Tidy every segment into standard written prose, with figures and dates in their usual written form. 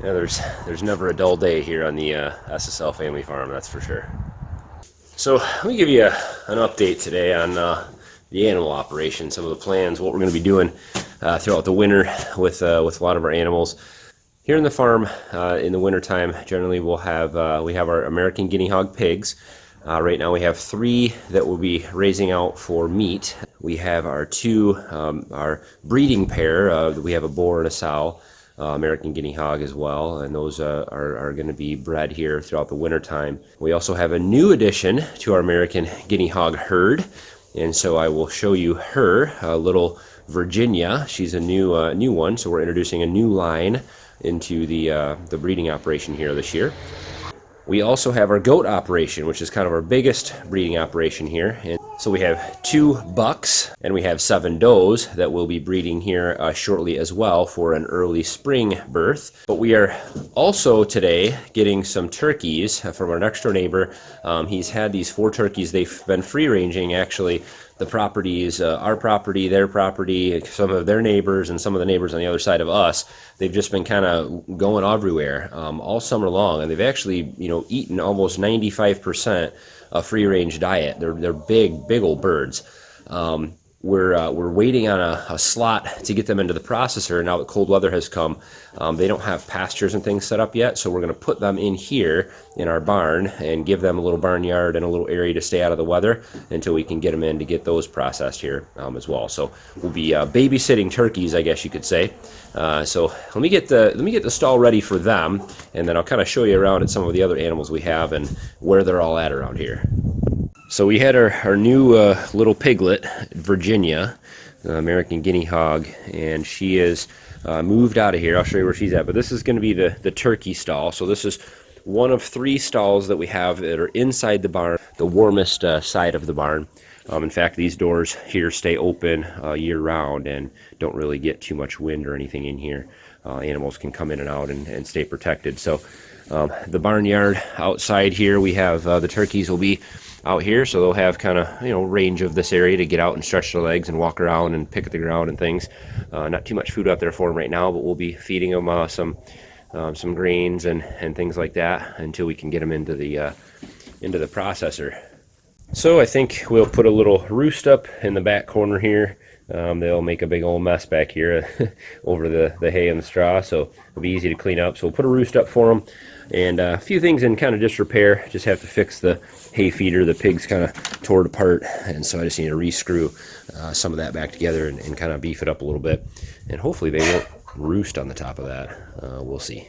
Yeah, there's never a dull day here on the SSL family farm, that's for sure. So let me give you an update today on the animal operation, some of the plans, what we're going to be doing throughout the winter with a lot of our animals. Here in the farm, in the wintertime, generally we have our American guinea hog pigs. Right now we have 3 that will be raising out for meat. We have our 2, our breeding pair. We have a boar and a sow, American guinea hog as well, and those are going to be bred here throughout the wintertime. We also have a new addition to our American guinea hog herd, and so I will show you her, little Virginia. She's a new one, so we're introducing a new line into the breeding operation here this year. We also have our goat operation, which is kind of our biggest breeding operation here. And so we have 2 bucks and we have 7 does that will be breeding here shortly as well for an early spring birth. But we are also today getting some turkeys from our next door neighbor. He's had these 4 turkeys. They've been free ranging actually. The properties, our property, their property, some of their neighbors, and some of the neighbors on the other side of us. They've just been kind of going everywhere all summer long, and they've actually, eaten almost 95% of free range diet. They're big old birds. We're waiting on a slot to get them into the processor. Now that cold weather has come, they don't have pastures and things set up yet, so we're going to put them in here in our barn and give them a little barnyard and a little area to stay out of the weather until we can get them in to get those processed here as well. So we'll be babysitting turkeys, I guess you could say. So let me get the stall ready for them, and then I'll kind of show you around at some of the other animals we have and where they're all at around here. So we had our new little piglet, Virginia, American guinea hog, and she is moved out of here. I'll show you where she's at, but this is going to be the turkey stall. So this is one of 3 stalls that we have that are inside the barn, the warmest side of the barn. In fact, these doors here stay open year-round and don't really get too much wind or anything in here. Animals can come in and out and stay protected. So the barnyard outside here, we have the turkeys will be out here, so they'll have kind of range of this area to get out and stretch their legs and walk around and pick at the ground and things. Not too much food out there for them right now, but we'll be feeding them some grains and things like that until we can get them into the processor. So I think we'll put a little roost up in the back corner here. They'll make a big old mess back here over the hay and the straw, so it'll be easy to clean up. So we'll put a roost up for them, and a few things in kind of disrepair. Just have to fix the hay feeder. The pigs kind of tore it apart, and so I just need to re-screw some of that back together and kind of beef it up a little bit. And hopefully they won't roost on the top of that. We'll see.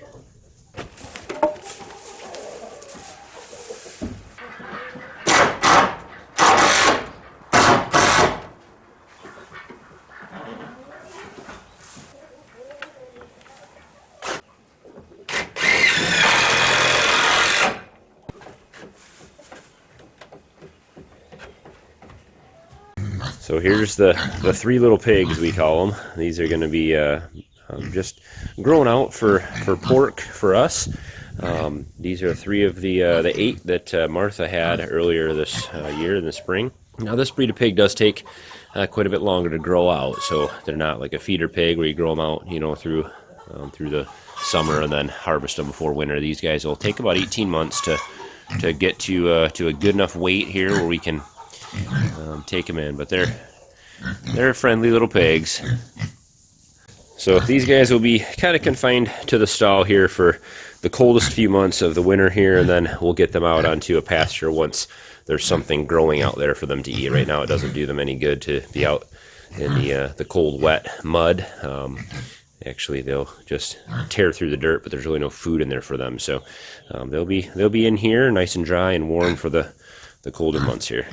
So here's the 3 little pigs, we call them. These are going to be just grown out for pork for us. These are 3 of the 8 that Martha had earlier this year in the spring. Now this breed of pig does take quite a bit longer to grow out, so they're not like a feeder pig where you grow them out, through the summer and then harvest them before winter. These guys will take about 18 months to get to a good enough weight here where we can take them in, but they're friendly little pigs. So these guys will be kind of confined to the stall here for the coldest few months of the winter here, and then we'll get them out onto a pasture once there's something growing out there for them to eat. Right now it doesn't do them any good to be out in the cold, wet mud. Actually, they'll just tear through the dirt, but there's really no food in there for them. So they'll be in here nice and dry and warm for the colder months here.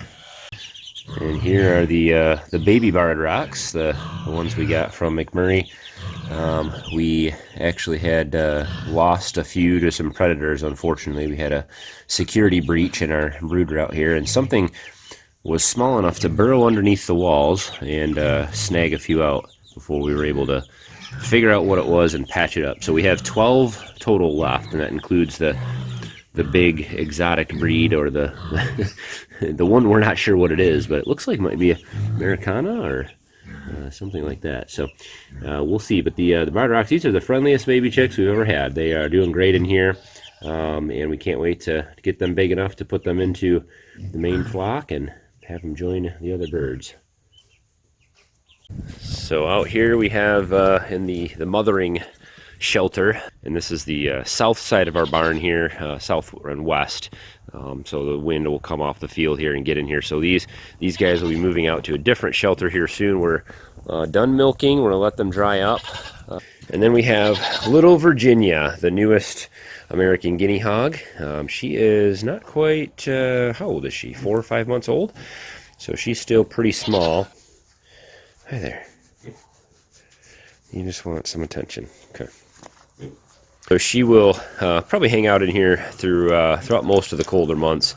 And here are the baby barred rocks, the ones we got from McMurray. We actually had lost a few to some predators. Unfortunately, we had a security breach in our brooder out here, and something was small enough to burrow underneath the walls and snag a few out before we were able to figure out what it was and patch it up. So we have 12 total left, and that includes the big exotic breed, or the the one we're not sure what it is, but it looks like it might be Americana, or something like that. So we'll see. But the Barred Rocks, these are the friendliest baby chicks we've ever had. They are doing great in here, and we can't wait to get them big enough to put them into the main flock and have them join the other birds. So out here we have in the mothering shelter, and this is the south side of our barn here, south and west. So the wind will come off the field here and get in here. So these guys will be moving out to a different shelter here soon. We're done milking. We're gonna let them dry up. And then we have little Virginia, the newest American guinea hog. She is not quite, how old is she? 4 or 5 months old. So she's still pretty small. Hi there. You just want some attention. Okay. So she will probably hang out in here throughout most of the colder months.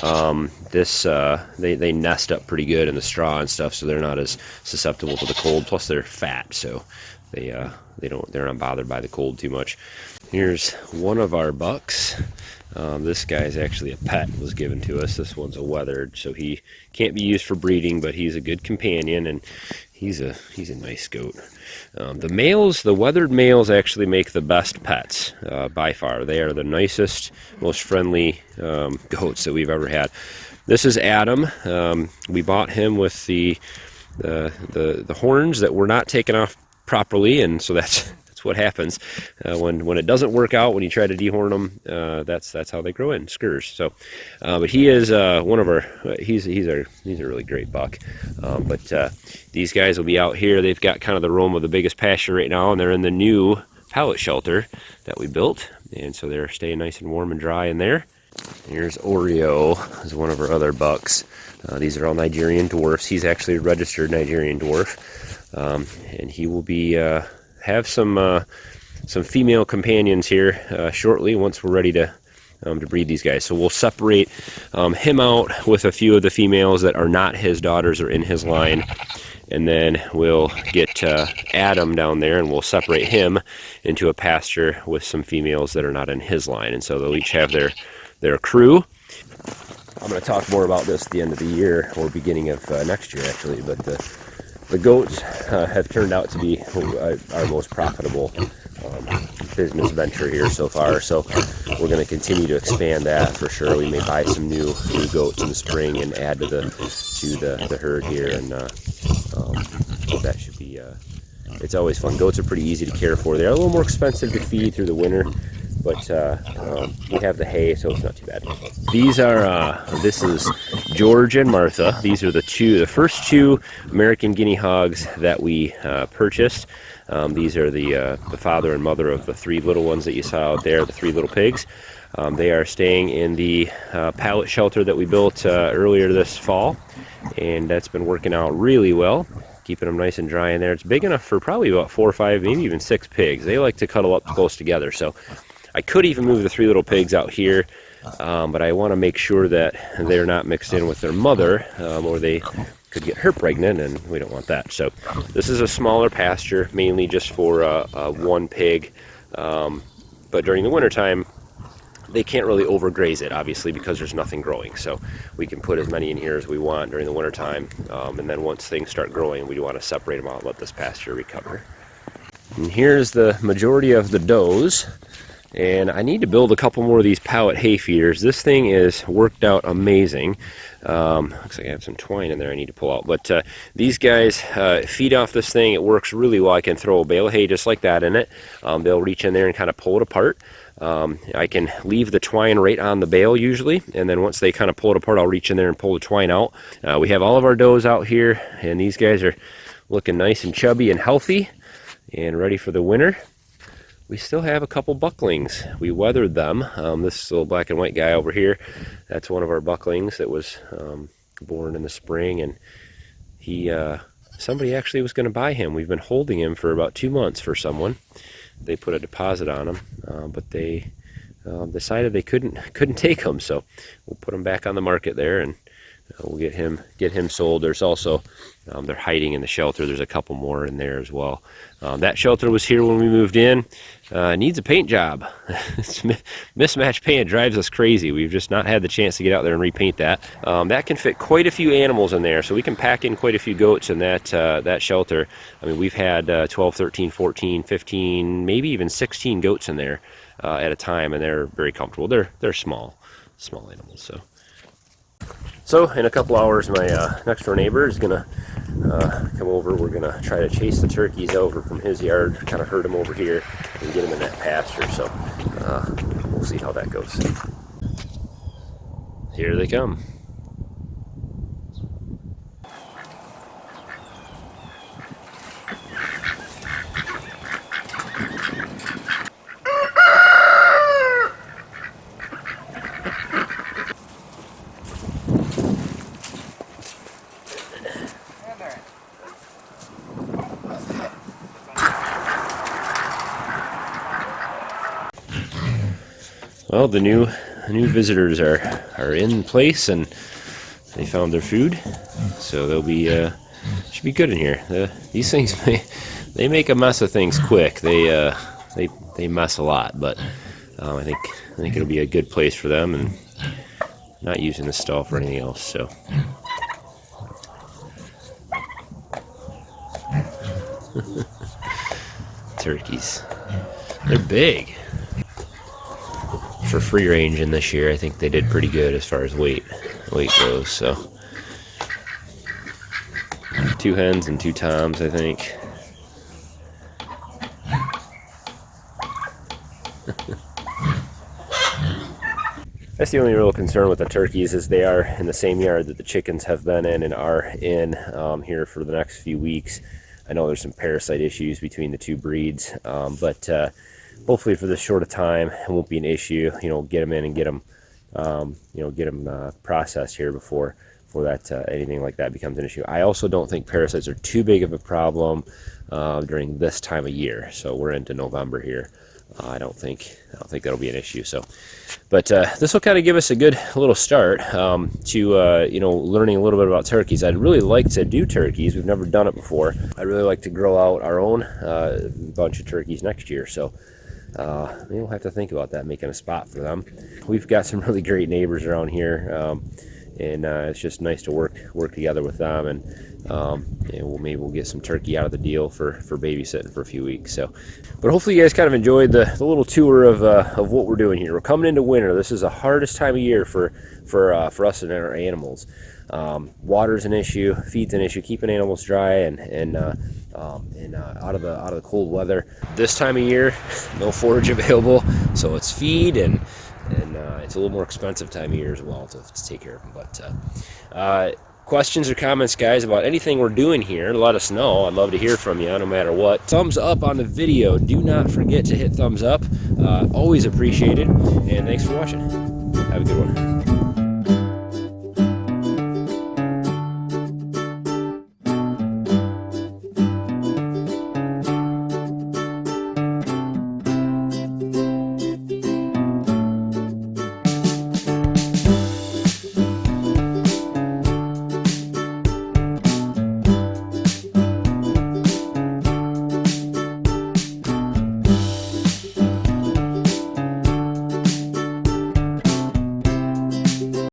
They nest up pretty good in the straw and stuff, so they're not as susceptible to the cold. Plus, they're fat, so they're not bothered by the cold too much. Here's one of our bucks. This guy's actually a pet, was given to us. This one's a weathered, so he can't be used for breeding, but he's a good companion, and he's a nice goat. The weathered males actually make the best pets by far. They are the nicest, most friendly goats that we've ever had. This is Adam. We bought him with the horns that were not taken off properly, and so that's what happens when it doesn't work out. When you try to dehorn them, that's how they grow in skurs. So, but he is one of our. He's a really great buck. But these guys will be out here. They've got kind of the roam of the biggest pasture right now, and they're in the new pallet shelter that we built, and so they're staying nice and warm and dry in there. Here's Oreo, is one of our other bucks. These are all Nigerian dwarfs. He's actually a registered Nigerian dwarf, and he will be have some female companions here shortly once we're ready to breed these guys. So we'll separate him out with a few of the females that are not his daughters or in his line, and then we'll get Adam down there and we'll separate him into a pasture with some females that are not in his line, and so they'll each have their crew. I'm going to talk more about this at the end of the year or beginning of next year actually, but the goats have turned out to be our most profitable business venture here so far, so we're going to continue to expand that for sure. We may buy some new goats in the spring and add to the herd here, and that should be it's always fun. Goats are pretty easy to care for. They're a little more expensive to feed through the winter, but we have the hay, so it's not too bad. These are this is George and Martha. These are the first two American guinea hogs that we purchased. These are the father and mother of the 3 little ones that you saw out there, the 3 little pigs. They are staying in the pallet shelter that we built earlier this fall, and that's been working out really well, keeping them nice and dry in there. It's big enough for probably about 4 or 5, maybe even 6 pigs. They like to cuddle up close together, so I could even move the 3 little pigs out here, but I want to make sure that they're not mixed in with their mother, or they could get her pregnant, and we don't want that. So this is a smaller pasture, mainly just for one pig, but during the wintertime, they can't really overgraze it, obviously, because there's nothing growing. So we can put as many in here as we want during the wintertime, and then once things start growing, we want to separate them out and let this pasture recover. And here's the majority of the does. And I need to build a couple more of these pallet hay feeders. This thing is worked out amazing. Looks like I have some twine in there I need to pull out. But these guys feed off this thing. It works really well. I can throw a bale of hay just like that in it. They'll reach in there and kind of pull it apart. I can leave the twine right on the bale usually, and then once they kind of pull it apart, I'll reach in there and pull the twine out. We have all of our does out here, and these guys are looking nice and chubby and healthy and ready for the winter. We still have a couple bucklings. We weathered them. This little black and white guy over here, that's one of our bucklings that was born in the spring, and somebody actually was going to buy him. We've been holding him for about 2 months for someone. They put a deposit on him, but they decided they couldn't take him, so we'll put him back on the market there and we'll get him sold. There's also they're hiding in the shelter. There's a couple more in there as well. That shelter was here when we moved in. Needs a paint job. Mismatched paint drives us crazy. We've just not had the chance to get out there and repaint that. That can fit quite a few animals in there, so we can pack in quite a few goats in that shelter. I mean, we've had 12, 13, 14, 15, maybe even 16 goats in there at a time, and they're very comfortable. They're small animals. So in a couple hours, my next door neighbor is gonna come over. We're gonna try to chase the turkeys over from his yard, kind of herd them over here and get them in that pasture. So we'll see how that goes. Here they come. Well, the new visitors are in place, and they found their food, so they'll be should be good in here. These things they make a mess of things quick. They mess a lot, but I think it'll be a good place for them, and not using the stall for anything else. So. Turkeys, they're big. For free range in this year, I think they did pretty good as far as weight goes. So 2 hens and 2 toms, I think. That's the only real concern with the turkeys, is they are in the same yard that the chickens have been in and are in here for the next few weeks. I know there's some parasite issues between the 2 breeds, but hopefully for this short a time it won't be an issue. Get them in and get them processed here before that anything like that becomes an issue. I also don't think parasites are too big of a problem during this time of year. So we're into November here. I don't think that'll be an issue. So, but this will kind of give us a good little start to learning a little bit about turkeys. I'd really like to do turkeys. We've never done it before. I'd really like to grow out our own bunch of turkeys next year. So maybe we'll have to think about that, making a spot for them. We've got some really great neighbors around here, and it's just nice to work together with them, and maybe we'll get some turkey out of the deal for babysitting for a few weeks. So, but hopefully you guys kind of enjoyed the little tour of what we're doing here. We're coming into winter. This is the hardest time of year for us and our animals. Water's an issue, feed's an issue, keeping animals dry and out of the cold weather. This time of year, no forage available, so it's feed and it's a little more expensive time of year as well to take care of them. But questions or comments, guys, about anything we're doing here, let us know. I'd love to hear from you no matter what. Thumbs up on the video. Do not forget to hit thumbs up. Always appreciated. And thanks for watching. Have a good one.